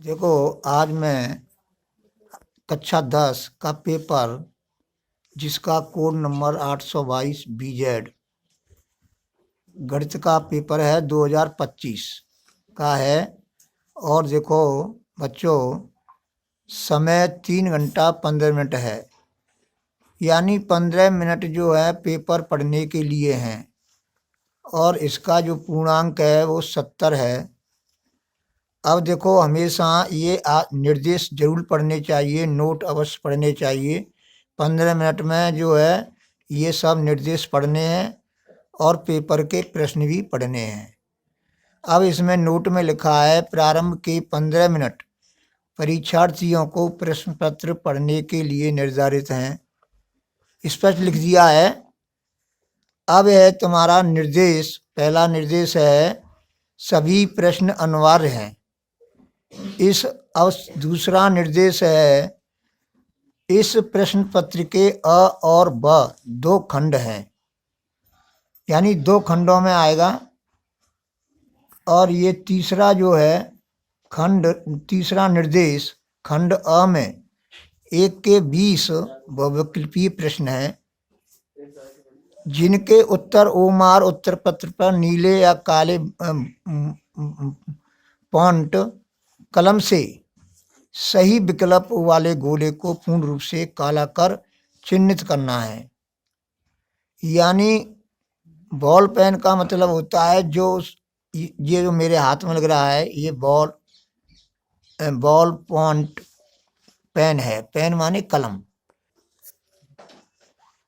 देखो, आज मैं कक्षा 10 का पेपर जिसका कोड नंबर 822 BZ गणित का पेपर है 2025 का है। और देखो बच्चों, समय 3 घंटा 15 मिनट है, यानी 15 मिनट जो है पेपर पढ़ने के लिए हैं। और इसका जो पूर्णांक है वो 70 है। अब देखो, हमेशा ये निर्देश जरूर पढ़ने चाहिए, नोट अवश्य पढ़ने चाहिए। 15 मिनट में जो है ये सब निर्देश पढ़ने हैं और पेपर के प्रश्न भी पढ़ने हैं। अब इसमें नोट में लिखा है, प्रारंभ के 15 मिनट परीक्षार्थियों को प्रश्न पत्र पढ़ने के लिए निर्धारित हैं। स्पष्ट लिख दिया है। अब है तुम्हारा निर्देश, पहला निर्देश है, सभी प्रश्न अनिवार्य हैं। दूसरा निर्देश है, इस प्रश्न पत्र के अ और ब 2 खंड हैं, यानी 2 खंडों में आएगा। और ये तीसरा जो है तीसरा निर्देश, खंड अ में 1 के 20 बहुविकल्पीय प्रश्न हैं, जिनके उत्तर ओमार उत्तर पत्र पर नीले या काले फॉन्ट कलम से सही विकल्प वाले गोले को पूर्ण रूप से काला कर चिन्हित करना है। यानी बॉल पेन का मतलब होता है ये जो मेरे हाथ में लग रहा है, ये बॉल पॉइंट पेन है। पेन माने कलम।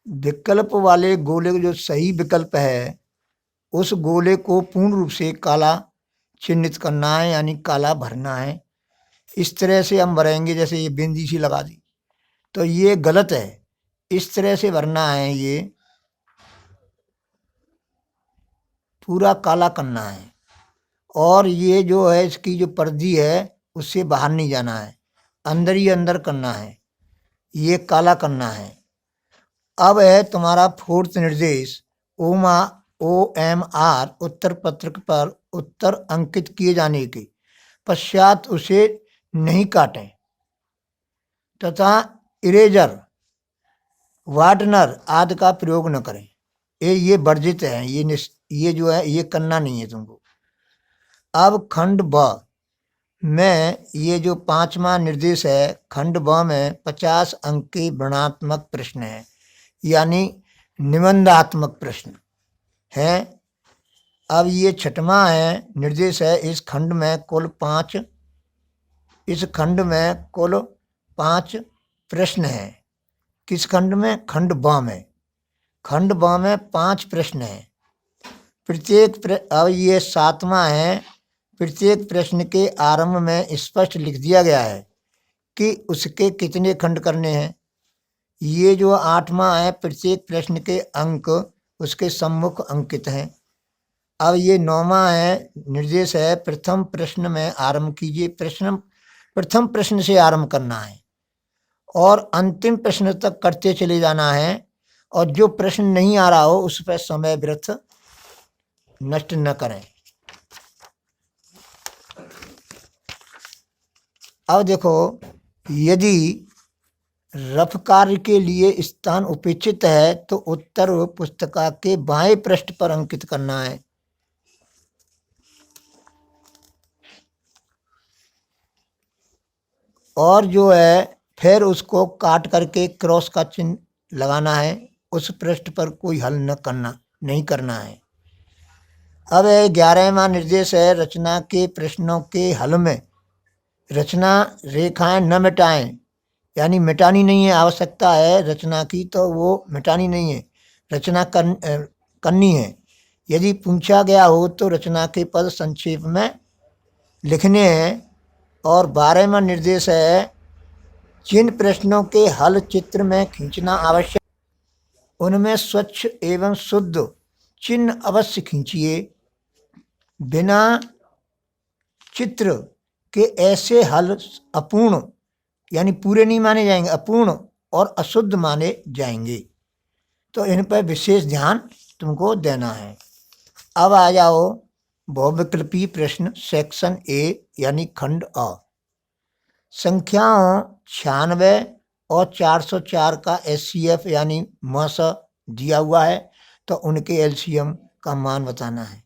विकल्प वाले गोले जो सही विकल्प है, उस गोले को पूर्ण रूप से काला चिन्हित करना है, यानी काला भरना है। इस तरह से हम भरेंगे, जैसे ये बिंदी सी लगा दी तो ये गलत है। इस तरह से भरना है, ये पूरा काला करना है। और ये जो है इसकी जो पर्दी है उससे बाहर नहीं जाना है, अंदर ही अंदर करना है, ये काला करना है। अब है तुम्हारा 4th निर्देश, OMR उत्तर पत्रक पर उत्तर अंकित किए जाने के पश्चात उसे नहीं काटें तथा इरेजर, वार्डनर आदि का प्रयोग न करें। ये वर्जित है, ये जो है ये करना नहीं है तुमको। अब खंड ब में ये जो 5वां निर्देश है, खंड ब में 50 अंक के वर्णनात्मक प्रश्न है, यानी निबंधात्मक प्रश्न है। अब ये 6वां है निर्देश है, इस खंड में कुल 5 प्रश्न हैं। किस खंड में? खंड ब में। खंड ब में 5 प्रश्न हैं। अब ये 7वां है, प्रत्येक प्रश्न के आरंभ में स्पष्ट लिख दिया गया है कि उसके कितने खंड करने हैं। ये जो 8वां है, प्रत्येक प्रश्न के अंक उसके सम्मुख अंकित हैं। अब ये 9वां है निर्देश है, प्रथम प्रश्न में आरंभ कीजिए। प्रथम प्रश्न से आरंभ करना है और अंतिम प्रश्न तक करते चले जाना है। और जो प्रश्न नहीं आ रहा हो उस पर समय व्यर्थ नष्ट न करें। अब देखो, यदि रफ कार्य के लिए स्थान उपेक्षित है तो उत्तर पुस्तिका के बाएं पृष्ठ पर अंकित करना है। और जो है फिर उसको काट करके क्रॉस का चिन्ह लगाना है। उस पृष्ठ पर कोई हल नहीं करना है। अब 11वां निर्देश है, रचना के प्रश्नों के हल में रचना रेखाएं न मिटाएं, यानी मिटानी नहीं है। आवश्यकता है रचना की तो वो मिटानी नहीं है, रचना करनी है। यदि पूछा गया हो तो रचना के पद संक्षेप में लिखने हैं। और 12वां निर्देश है, जिन प्रश्नों के हल चित्र में खींचना आवश्यक, उनमें स्वच्छ एवं शुद्ध चिन्ह अवश्य खींचिए। बिना चित्र के ऐसे हल अपूर्ण, यानी पूरे नहीं माने जाएंगे, अपूर्ण और अशुद्ध माने जाएंगे। तो इन पर विशेष ध्यान तुमको देना है। अब आ जाओ बहुविकल्पीय प्रश्न, सेक्शन ए, यानी खंड अ। संख्याओं 96 और 404 का SCF यानी MSA दिया हुआ है, तो उनके एलसीएम का मान बताना है।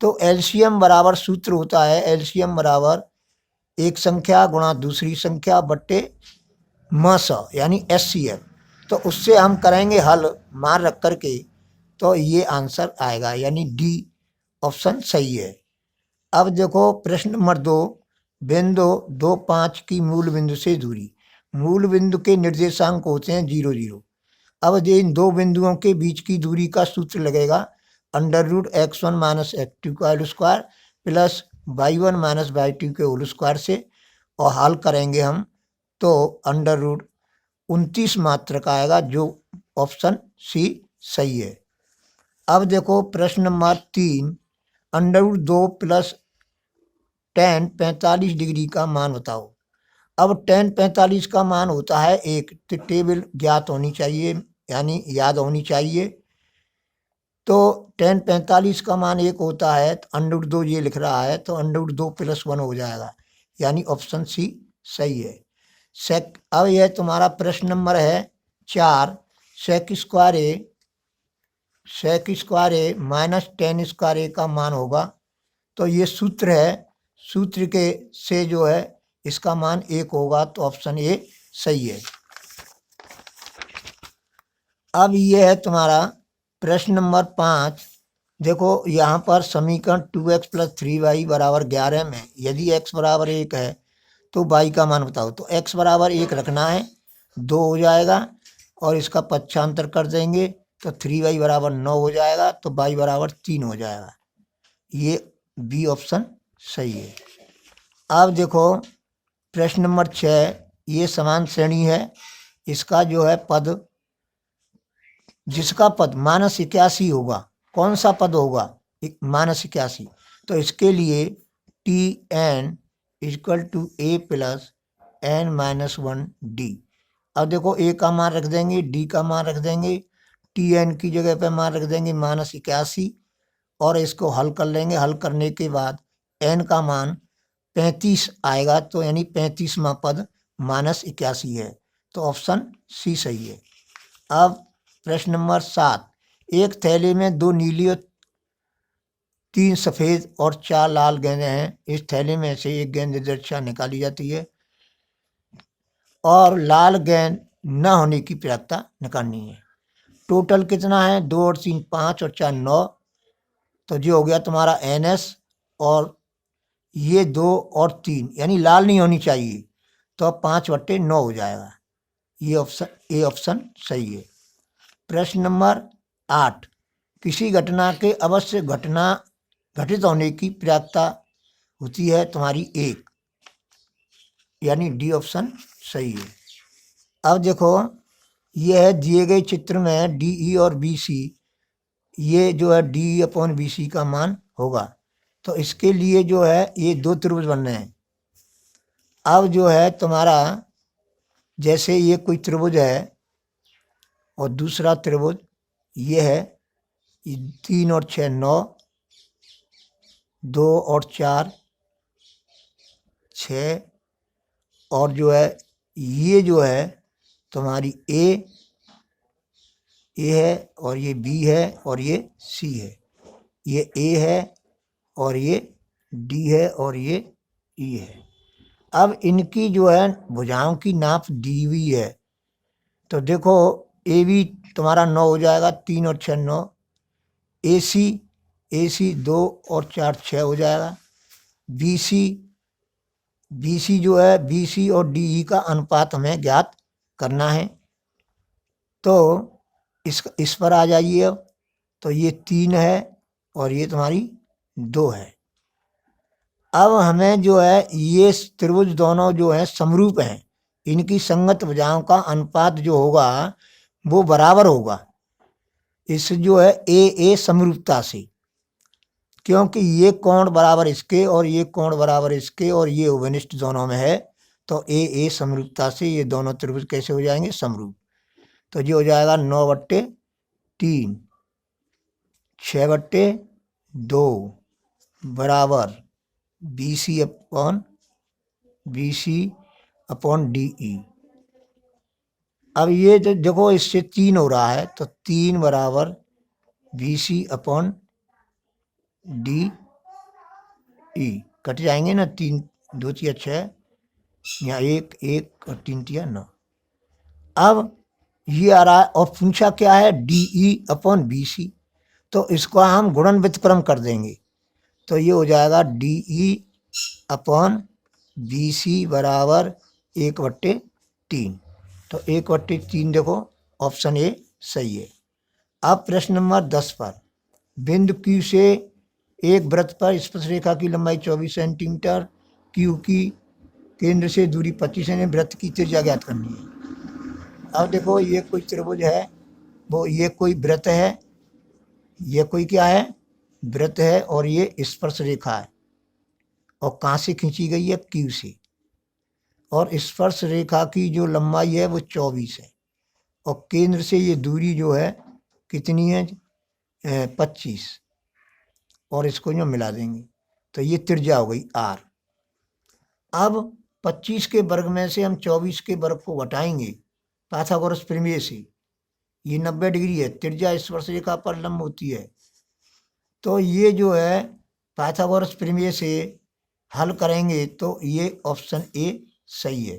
तो एलसीएम बराबर सूत्र होता है एलसीएम बराबर एक संख्या गुणा दूसरी संख्या बट्टे MSA यानी SCF। तो उससे हम करेंगे हल मान रख करके, तो ये आंसर आएगा यानी डी ऑप्शन सही है। अब देखो प्रश्न नंबर 2, बिंदु 2, 5 की मूल बिंदु से दूरी। मूल बिंदु के निर्देशांक होते हैं 0, 0। अब इन दो बिंदुओं के बीच की दूरी का सूत्र लगेगा √x1 - x2 का whole square plus y1 - y2 के होल स्क्वायर से, और हल करेंगे हम तो √29 मात्र का आएगा, जो ऑप्शन सी सही है। अब देखो प्रश्न नंबर 3, √2 + tan 45 डिग्री का मान बताओ। अब tan 45 का मान होता है 1, तो टेबल ज्ञात होनी चाहिए यानी याद होनी चाहिए। तो tan 45 का मान 1 होता है, तो √2 ये लिख रहा है, तो √2 + 1 हो जाएगा यानी ऑप्शन सी सही है। अब यह तुम्हारा प्रश्न नंबर है 4, sec स्क्वायर ए -tan स्क्वायर ए का मान होगा। तो ये सूत्र है, सूत्र के से जो है इसका मान 1 होगा, तो ऑप्शन ए सही है। अब ये है तुम्हारा प्रश्न नंबर 5। देखो यहाँ पर समीकरण 2x + 3y = 11 में यदि x बराबर 1 है तो y का मान बताओ। तो x बराबर 1 रखना है, 2 हो जाएगा, और इसका पक्षांतर कर देंगे तो 3y = 9 हो जाएगा, तो y बराबर 3 हो जाएगा। ये बी ऑप्शन सही है। अब देखो प्रश्न नंबर 6, ये समान श्रेणी है, इसका जो है पद, जिसका पद -81 होगा, कौन सा पद होगा -81, तो इसके लिए Tn = a + n-1d। अब देखो a का मान रख देंगे, d का मान रख देंगे, Tn की जगह पे मान रख देंगे -81, और इसको हल कर लेंगे। हल करने के बाद n का मान 35 आएगा, तो यानी 35वां पद -81 है, तो ऑप्शन सी सही है। अब प्रश्न नंबर 7, एक थैले में 2 नीली और 3 सफ़ेद और 4 लाल गेंदें हैं। इस थैले में से एक गेंद दृष्टया निकाली जाती है और लाल गेंद न होने की प्रायिकता निकालनी है। टोटल कितना है? 2 और 3 5 और 4 9, तो जो हो गया तुम्हारा NS, और ये 2 और 3 यानी लाल नहीं होनी चाहिए, तो 5/9 हो जाएगा। ये ऑप्शन सही है। प्रश्न नंबर 8, किसी घटना के अवश्य घटित होने की प्रायिकता होती है तुम्हारी 1, यानी डी ऑप्शन सही है। अब देखो ये है दिए गए चित्र में DE और BC, ये जो है DE/BC का मान होगा। तो इसके लिए जो है ये 2 त्रिभुज बन रहे हैं। अब जो है तुम्हारा जैसे ये कोई त्रिभुज है और दूसरा त्रिभुज ये है, 3 और 6 9, 2 और 4 6, और जो है ये जो है तुम्हारी ए है, और ये B है, और ये C है। ये A है, और ये D है, और ये E है। अब इनकी जो है भुजाओं की नाप दी हुई है। तो देखो AB तुम्हारा 9 हो जाएगा, 3 और 6 9, AC 2 और 4 6 हो जाएगा। BC जो है BC और DE का अनुपात हमें ज्ञात करना है। तो इस पर आ जाइए। अब तो ये 3 है और ये तुम्हारी 2 है। अब हमें जो है ये त्रिभुज दोनों जो है समरूप हैं, इनकी संगत भुजाओं का अनुपात जो होगा वो बराबर होगा इस जो है ए समरूपता से, क्योंकि ये कोण बराबर इसके और ये कोण बराबर इसके और ये उभयनिष्ठ दोनों में है। तो ए समरूपता से ये दोनों त्रिभुज कैसे हो जाएंगे? समरूप। तो ये हो जाएगा 9/3 6/2 बराबर BC/BC अपॉन डी ई। अब ये जो देखो इससे 3 हो रहा है तो 3 बराबर B C upon D E. कट जाएंगे ना, 3 2 तिया 6, यहाँ 1 1 और 3 तिया 9। अब ये आ रहा है और पूछा क्या है, D E upon B C, तो इसको हम गुणन व्युत्क्रम कर देंगे तो ये हो जाएगा D E upon B C बराबर 1/3। तो 1/3 देखो ऑप्शन ए सही है। अब प्रश्न नंबर 10 पर, बिंदु Q से एक वृत्त पर स्पर्श रेखा की लंबाई 24 सेंटीमीटर, Q की केंद्र से दूरी 25 सेंटीमीटर, वृत्त की त्रिज्या ज्ञात करनी है। अब देखो ये कोई त्रिभुज है, वो ये कोई वृत्त है, ये कोई क्या है, वृत्त है, और ये स्पर्श रेखा है और कहाँ से खींची गई है, Q से, और स्पर्श रेखा की जो लंबाई है वो 24 है और केंद्र से ये दूरी जो है कितनी है, 25, और इसको जो मिला देंगे तो ये त्रिज्या हो गई R। अब 25 के वर्ग में से हम 24 के वर्ग को घटाएंगे पाइथागोरस प्रमेय से, ये 90 डिग्री है, त्रिज्या स्पर्श रेखा पर लंब होती है, तो ये जो है पाइथागोरस प्रमेय से हल करेंगे तो ये ऑप्शन ए सही है।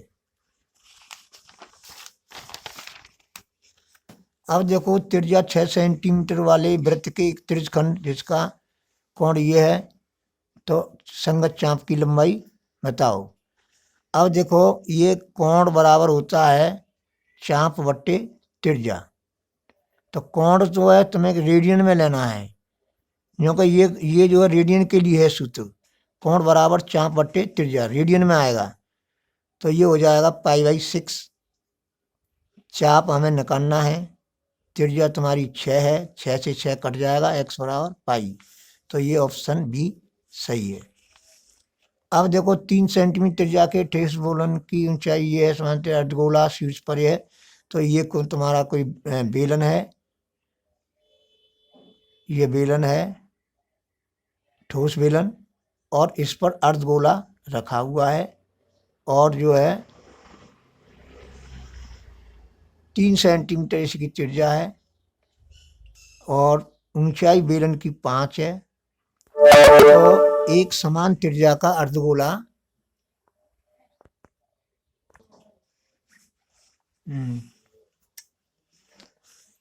अब देखो त्रिज्या 6 सेंटीमीटर वाले वृत्त के एक त्रिज्यखंड जिसका कोण ये है, तो संगत चाप की लंबाई बताओ। अब देखो ये कोण बराबर होता है चाप बट्टे त्रिज्या, तो कोण जो है तुम्हें रेडियन में लेना है, क्योंकि ये जो है रेडियन के लिए है सूत्र, कोण बराबर चाप बट्टे त्रिज्या रेडियन में आएगा, तो ये हो जाएगा π/6। चाप हमें निकालना है, त्रिज्या तुम्हारी 6 है, 6 से 6 कट जाएगा, x बराबर पाई, तो ये ऑप्शन बी सही है। अब देखो 3 सेंटीमीटर त्रिज्या के ठोस बेलन की ऊंचाई ये है, समांतर अर्धगोला शीर्ष पर है, तो ये तुम्हारा कोई बेलन है, ये बेलन है ठोस बेलन, और इस पर अर्धगोला रखा हुआ है, और जो है 3 सेंटीमीटर इसकी त्रिज्या है और ऊंचाई बेलन की 5 है, तो एक समान त्रिज्या का अर्धगोला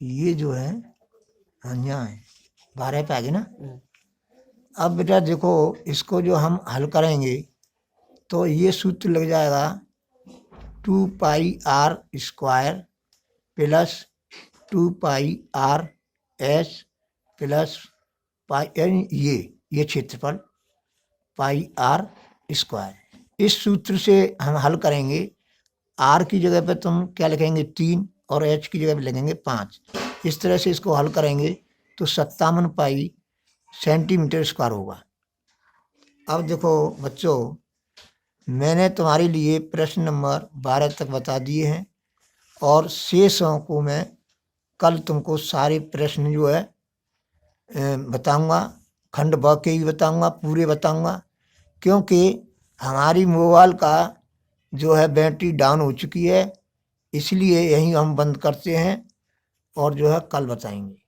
ये जो है यहाँ है 12 पे आ गए ना। अब बेटा देखो इसको जो हम हल करेंगे तो ये सूत्र लग जाएगा 2πr² प्लस 2πrs प्लस ये क्षेत्रफल πr²। इस सूत्र से हम हल करेंगे, r की जगह पे तुम क्या लिखेंगे 3 और h की जगह पे लिखेंगे 5। इस तरह से इसको हल करेंगे तो 57 पाई सेंटीमीटर स्क्वायर होगा। अब देखो बच्चों, मैंने तुम्हारे लिए प्रश्न नंबर 12 तक बता दिए हैं और शेषों को मैं कल तुमको सारे प्रश्न जो है बताऊंगा, खंड ब के भी बताऊंगा, पूरे बताऊंगा, क्योंकि हमारी मोबाइल का जो है बैटरी डाउन हो चुकी है, इसलिए यहीं हम बंद करते हैं और जो है कल बताएंगे।